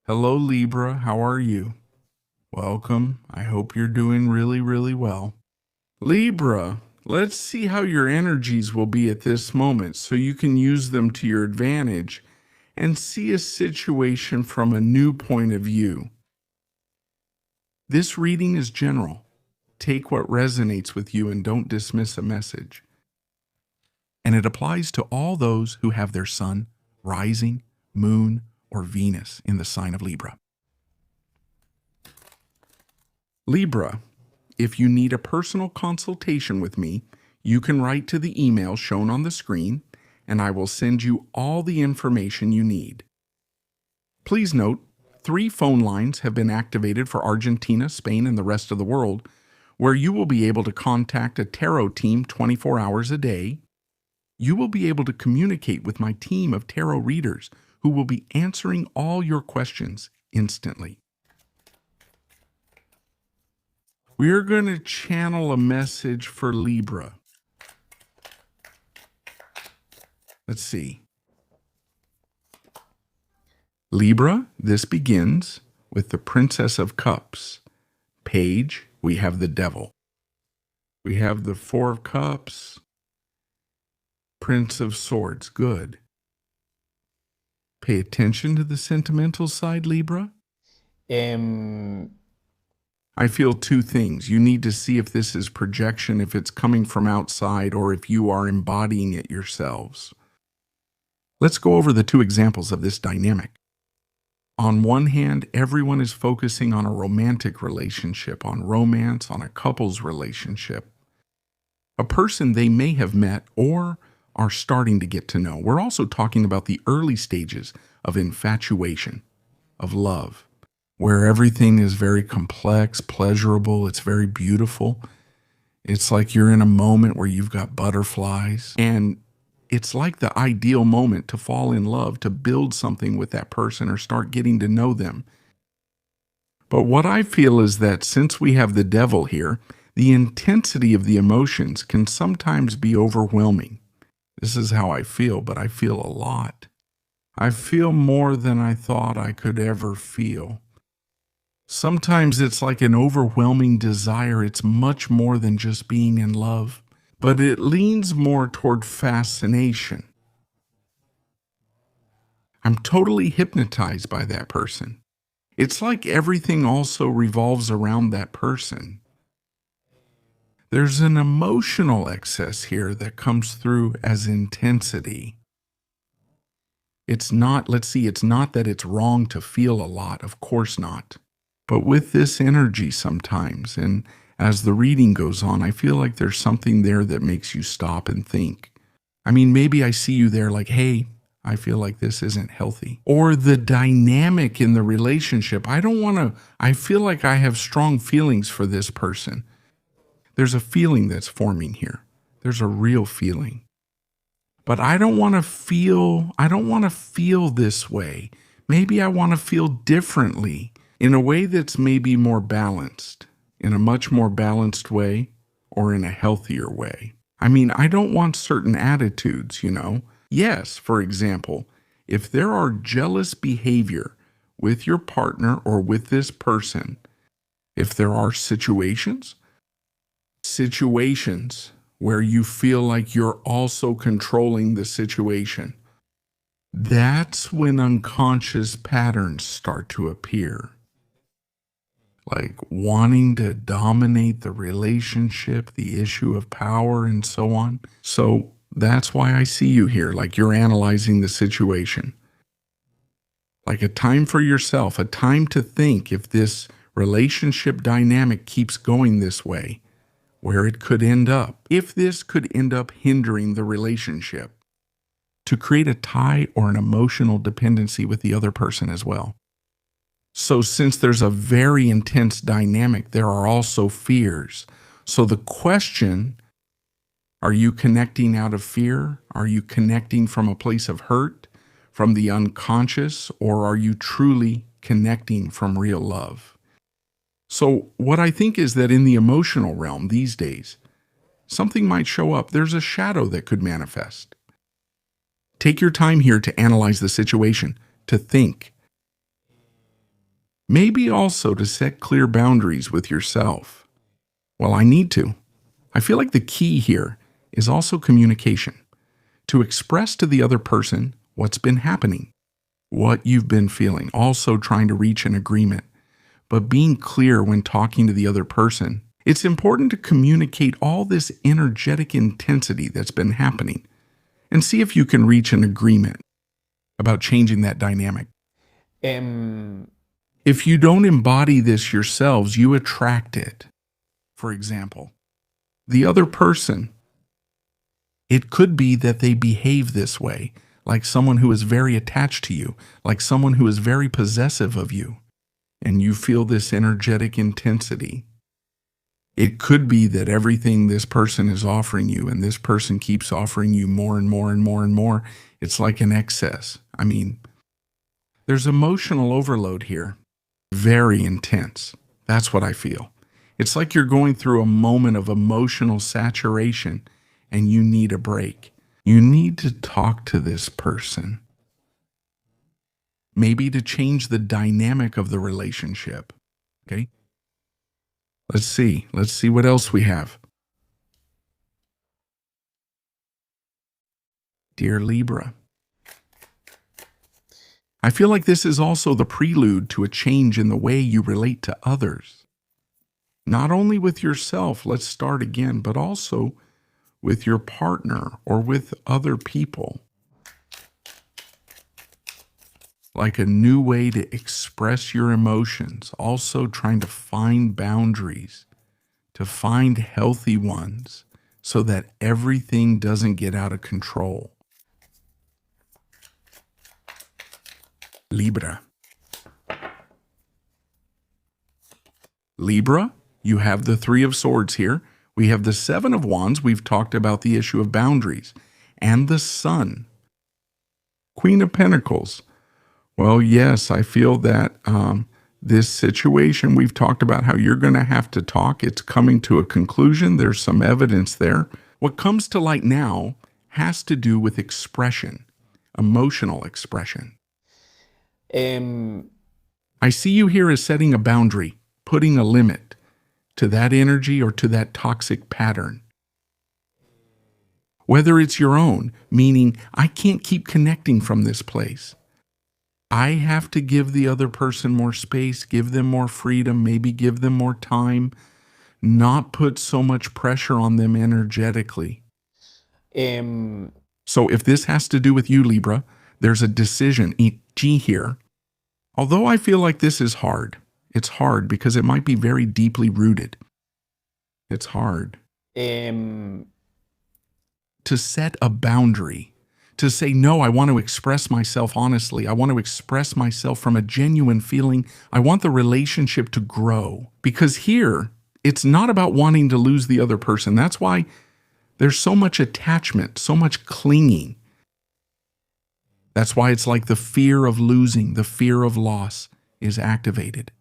Hello, Libra. How are you? Welcome. I hope you're doing really, really well. Libra, let's see how your energies will be at this moment so you can use them to your advantage and see a situation from a new point of view. This reading is general. Take what resonates with you and don't dismiss a message. And it applies to all those who have their sun, rising, moon, or Venus in the sign of Libra. Libra, if you need a personal consultation with me, you can write to the email shown on the screen, and I will send you all the information you need. Please note, 3 phone lines have been activated for Argentina, Spain, and the rest of the world, where you will be able to contact a tarot team 24 hours a day. You will be able to communicate with my team of tarot readers who will be answering all your questions instantly. We are going to channel a message for Libra. Let's see. Libra, this begins with the Princess of Cups. Page, we have the Devil. We have the Four of Cups. Prince of Swords, good. Pay attention to the sentimental side, Libra. I feel 2 things. You need to see if this is projection, if it's coming from outside, or if you are embodying it yourselves. Let's go over the 2 examples of this dynamic. On one hand, everyone is focusing on a romantic relationship, on romance, on a couple's relationship. A person they may have met or are starting to get to know. We're also talking about the early stages of infatuation, of love, where everything is very complex, pleasurable, it's very beautiful. It's like you're in a moment where you've got butterflies, and it's like the ideal moment to fall in love, to build something with that person or start getting to know them. But what I feel is that since we have the Devil here, the intensity of the emotions can sometimes be overwhelming. This is how I feel, but I feel a lot. I feel more than I thought I could ever feel. Sometimes it's like an overwhelming desire. It's much more than just being in love, but it leans more toward fascination. I'm totally hypnotized by that person. It's like everything also revolves around that person. There's an emotional excess here that comes through as intensity. It's not that it's wrong to feel a lot, of course not. But with this energy sometimes, and as the reading goes on, I feel like there's something there that makes you stop and think. I mean, maybe I see you there like, hey, I feel like this isn't healthy. Or the dynamic in the relationship. I feel like I have strong feelings for this person. There's a feeling that's forming here. There's a real feeling. But I don't want to feel this way. Maybe I want to feel differently, in a way that's maybe more balanced, in a much more balanced way, or in a healthier way. I mean, I don't want certain attitudes, you know. Yes, for example, if there are jealous behavior with your partner or with this person, if there are situations where you feel like you're also controlling the situation, that's when unconscious patterns start to appear. Like wanting to dominate the relationship, the issue of power, and so on. So that's why I see you here, like you're analyzing the situation. Like a time for yourself, a time to think if this relationship dynamic keeps going this way, where it could end up, if this could end up hindering the relationship, to create a tie or an emotional dependency with the other person as well. So since there's a very intense dynamic, there are also fears. So the question, are you connecting out of fear? Are you connecting from a place of hurt, from the unconscious, or are you truly connecting from real love? So what I think is that in the emotional realm these days, something might show up. There's a shadow that could manifest. Take your time here to analyze the situation, to think. Maybe also to set clear boundaries with yourself. Well, I need to. I feel like the key here is also communication. To express to the other person what's been happening, what you've been feeling, also trying to reach an agreement. But being clear when talking to the other person, it's important to communicate all this energetic intensity that's been happening and see if you can reach an agreement about changing that dynamic. If you don't embody this yourselves, you attract it. For example, the other person, it could be that they behave this way, like someone who is very attached to you, like someone who is very possessive of you, and you feel this energetic intensity. It could be that everything this person is offering you, and this person keeps offering you more and more and more and more, it's like an excess. I mean, there's emotional overload here. Very intense. That's what I feel. It's like you're going through a moment of emotional saturation and you need a break. You need to talk to this person. Maybe to change the dynamic of the relationship. Okay? Let's see. Let's see what else we have. Dear Libra, I feel like this is also the prelude to a change in the way you relate to others. Not only with yourself, let's start again, but also with your partner or with other people. Like a new way to express your emotions, also trying to find boundaries, to find healthy ones, so that everything doesn't get out of control. Libra. Libra, you have the Three of Swords here. We have the Seven of Wands. We've talked about the issue of boundaries. And the Sun. Queen of Pentacles. Well, yes, I feel that this situation, we've talked about how you're going to have to talk. It's coming to a conclusion. There's some evidence there. What comes to light now has to do with expression, emotional expression. I see you here as setting a boundary, putting a limit to that energy or to that toxic pattern. Whether it's your own, meaning I can't keep connecting from this place. I have to give the other person more space, give them more freedom, maybe give them more time, not put so much pressure on them energetically. So if this has to do with you, Libra, there's a decision, G here. Although I feel like this is hard, it's hard because it might be very deeply rooted. It's hard to set a boundary, to say, no, I want to express myself honestly. I want to express myself from a genuine feeling. I want the relationship to grow. Because here, it's not about wanting to lose the other person. That's why there's so much attachment, so much clinging. That's why it's like the fear of losing, the fear of loss is activated.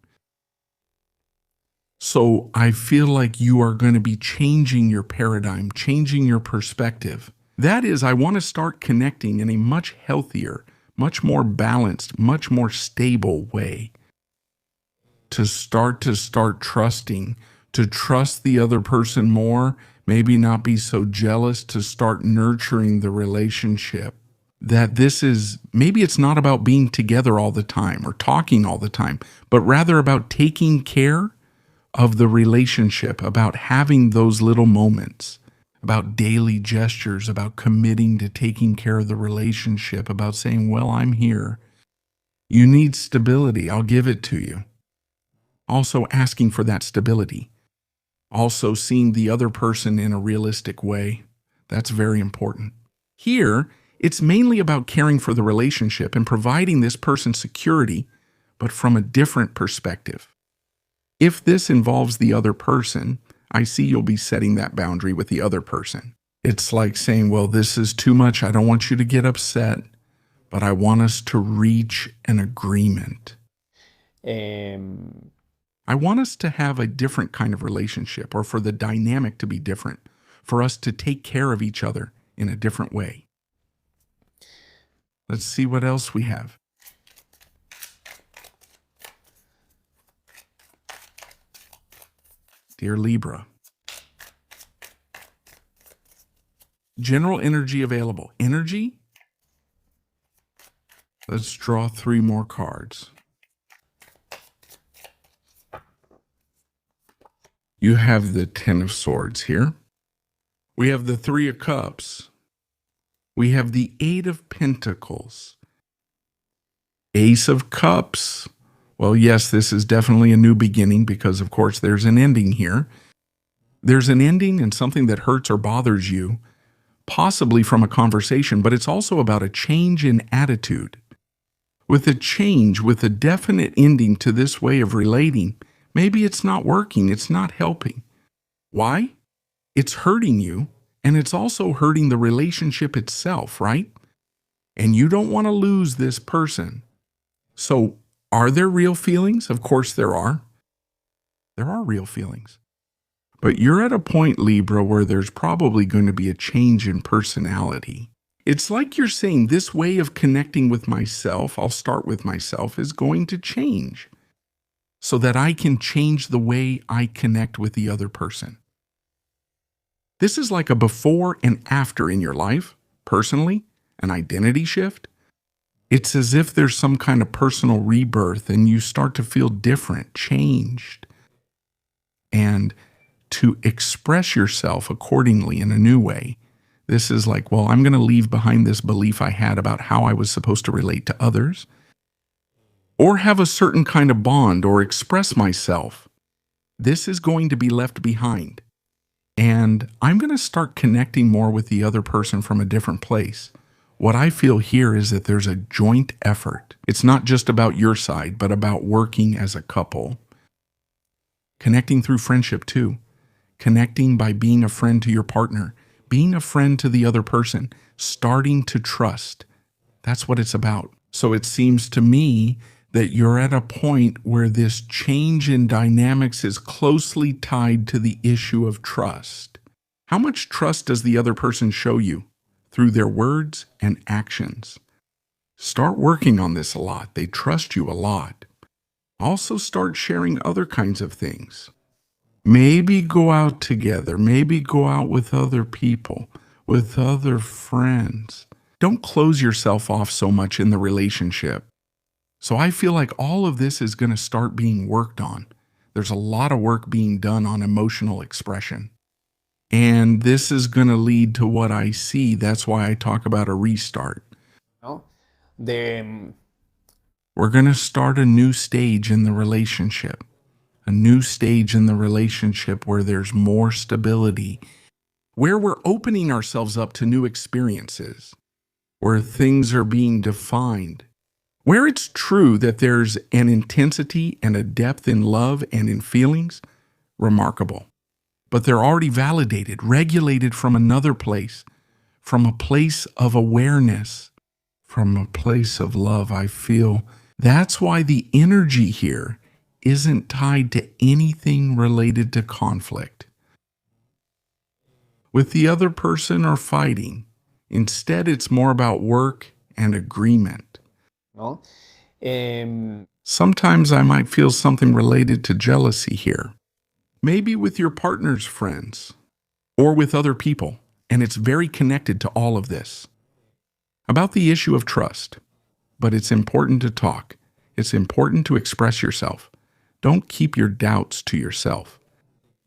So I feel like you are going to be changing your paradigm, changing your perspective. That is, I want to start connecting in a much healthier, much more balanced, much more stable way. To start trusting, to trust the other person more, maybe not be so jealous, to start nurturing the relationship. That this is, maybe it's not about being together all the time or talking all the time, but rather about taking care of the relationship, about having those little moments, about daily gestures, about committing to taking care of the relationship, about saying, well, I'm here. You need stability. I'll give it to you. Also asking for that stability. Also seeing the other person in a realistic way. That's very important. Here, it's mainly about caring for the relationship and providing this person security, but from a different perspective. If this involves the other person, I see you'll be setting that boundary with the other person. It's like saying, well, this is too much. I don't want you to get upset, but I want us to reach an agreement. I want us to have a different kind of relationship, or for the dynamic to be different, for us to take care of each other in a different way. Let's see what else we have. dear Libra. General energy available. Energy? Let's draw 3 more cards. You have the 10 of Swords here. We have the 3 of Cups. We have the 8 of Pentacles. Ace of Cups. Well, yes, this is definitely a new beginning because, of course, there's an ending here. There's an ending in something that hurts or bothers you, possibly from a conversation, but it's also about a change in attitude. With a change, with a definite ending to this way of relating, maybe it's not working, it's not helping. Why? It's hurting you, and it's also hurting the relationship itself, right? And you don't want to lose this person. So, are there real feelings? Of course there are. There are real feelings. But you're at a point, Libra, where there's probably going to be a change in personality. It's like you're saying this way of connecting with myself, I'll start with myself, is going to change so that I can change the way I connect with the other person. This is like a before and after in your life, personally, an identity shift. It's as if there's some kind of personal rebirth and you start to feel different, changed. And to express yourself accordingly in a new way. This is like, well, I'm going to leave behind this belief I had about how I was supposed to relate to others, or have a certain kind of bond or express myself. This is going to be left behind. And I'm going to start connecting more with the other person from a different place. What I feel here is that there's a joint effort. It's not just about your side, but about working as a couple. Connecting through friendship too. Connecting by being a friend to your partner, being a friend to the other person, starting to trust. That's what it's about. So it seems to me that you're at a point where this change in dynamics is closely tied to the issue of trust. How much trust does the other person show you through their words and actions? Start working on this a lot. They trust you a lot. Also start sharing other kinds of things. Maybe go out together. Maybe go out with other people, with other friends. Don't close yourself off so much in the relationship. So I feel like all of this is going to start being worked on. There's a lot of work being done on emotional expression. And this is going to lead to what I see. That's why I talk about a restart. ¿no? We're going to start a new stage in the relationship. A new stage in the relationship where there's more stability, where we're opening ourselves up to new experiences, where things are being defined, where it's true that there's an intensity and a depth in love and in feelings, remarkable. But they're already validated, regulated from another place, from a place of awareness, from a place of love. I feel that's why the energy here isn't tied to anything related to conflict with the other person or fighting. Instead, it's more about work and agreement. ¿no? Sometimes I might feel something related to jealousy here, maybe with your partner's friends or with other people, and it's very connected to all of this. About the issue of trust, but it's important to talk. It's important to express yourself. Don't keep your doubts to yourself.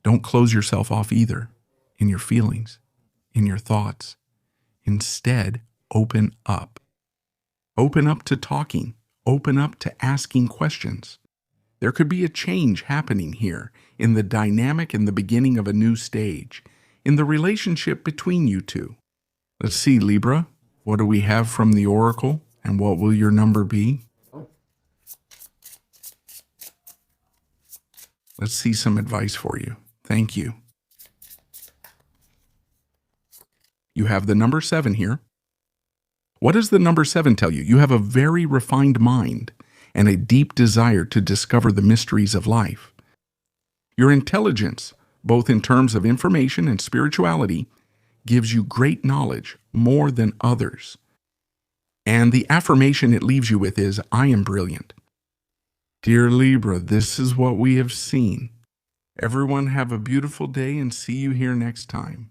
Don't close yourself off either, in your feelings, in your thoughts. Instead, open up. Open up to talking. Open up to asking questions. There could be a change happening here in the dynamic and the beginning of a new stage, in the relationship between you two. Let's see, Libra, what do we have from the Oracle, and what will your number be? Let's see some advice for you. Thank you. You have the number 7 here. What does the number 7 tell you? You have a very refined mind and a deep desire to discover the mysteries of life. Your intelligence, both in terms of information and spirituality, gives you great knowledge, more than others. And the affirmation it leaves you with is, I am brilliant. Dear Libra, this is what we have seen. Everyone have a beautiful day and see you here next time.